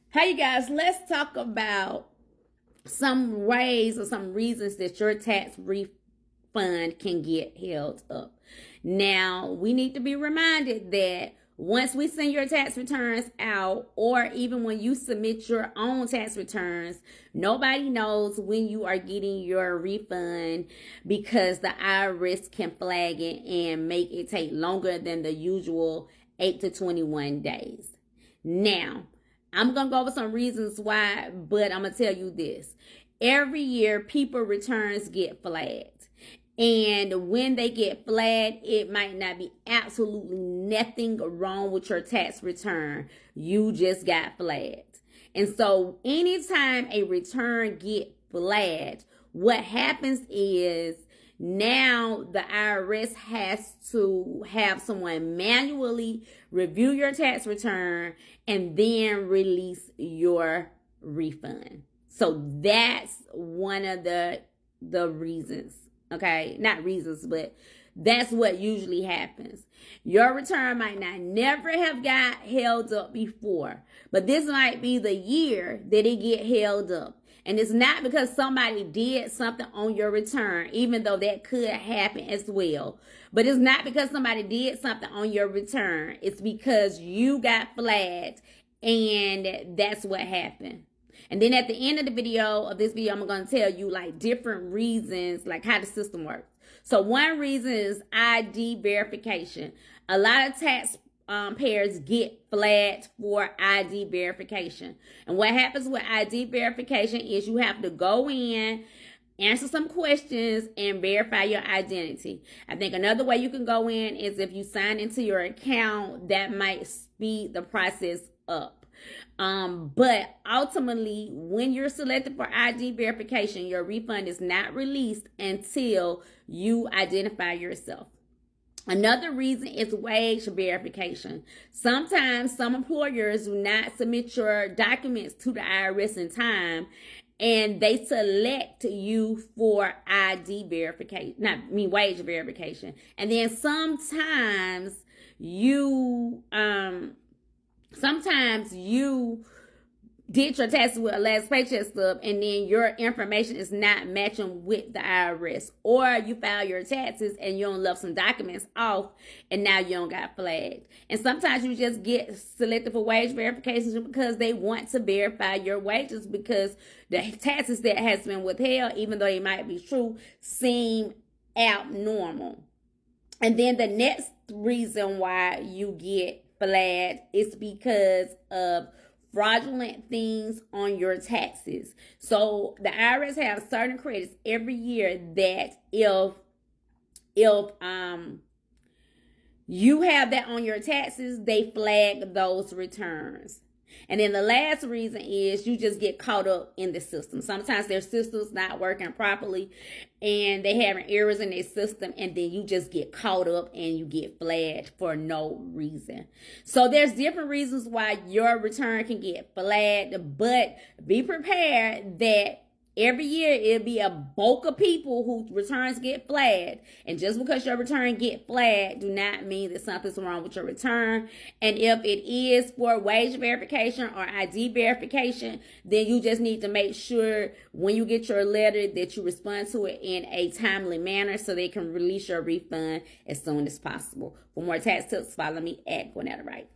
Hey, you guys, let's talk about some ways or some reasons that your tax refund can get held up. Now, we need to be reminded that once we send your tax returns out, or even when you submit your own tax returns, nobody knows when you are getting your refund because the IRS can flag it and make it take longer than the usual 8 to 21 days. Now, I'm going to go over some reasons why, but I'm going to tell you this. Every year, people returns get flagged. And when they get flagged, it might not be absolutely nothing wrong with your tax return. You just got flagged. And so anytime a return get flagged, what happens is now the IRS has to have someone manually review your tax return and then release your refund. So that's one of the reasons. Okay, not reasons, but that's what usually happens. Your return might not never have got held up before, but this might be the year that it get held up. And it's not because somebody did something on your return, even though that could happen as well. But it's not because somebody did something on your return. It's because you got flagged and that's what happened. And then at the end of the video, I'm going to tell you like different reasons, like how the system works. So one reason is ID verification. A lot of taxpayers get flagged for ID verification. And what happens with ID verification is you have to go in, answer some questions, and verify your identity. I think another way you can go in is if you sign into your account, that might speed the process up. But ultimately, when you're selected for ID verification, your refund is not released until you identify yourself. Another reason is wage verification. Sometimes some employers do not submit your documents to the IRS in time, and they select you for ID verification, wage verification. And then sometimes you did your taxes with a last paycheck stub and then your information is not matching with the IRS, or you file your taxes and you don't left some documents off and now you don't got flagged. And sometimes you just get selected for wage verifications because they want to verify your wages because the taxes that has been withheld, even though they might be true, seem abnormal. And then the next reason why you get flagged is because of fraudulent things on your taxes. So the IRS have certain credits every year that if you have that on your taxes, they flag those returns. And then the last reason is you just get caught up in the system. Sometimes their system's not working properly and they having errors in their system, and then you just get caught up and you get flagged for no reason. So there's different reasons why your return can get flagged, but be prepared that every year it'll be a bulk of people whose returns get flagged. And just because your return get flagged do not mean that something's wrong with your return. And if it is for wage verification or ID verification, then you just need to make sure when you get your letter that you respond to it in a timely manner so they can release your refund as soon as possible. For more tax tips, follow me at Gwinnett Wright.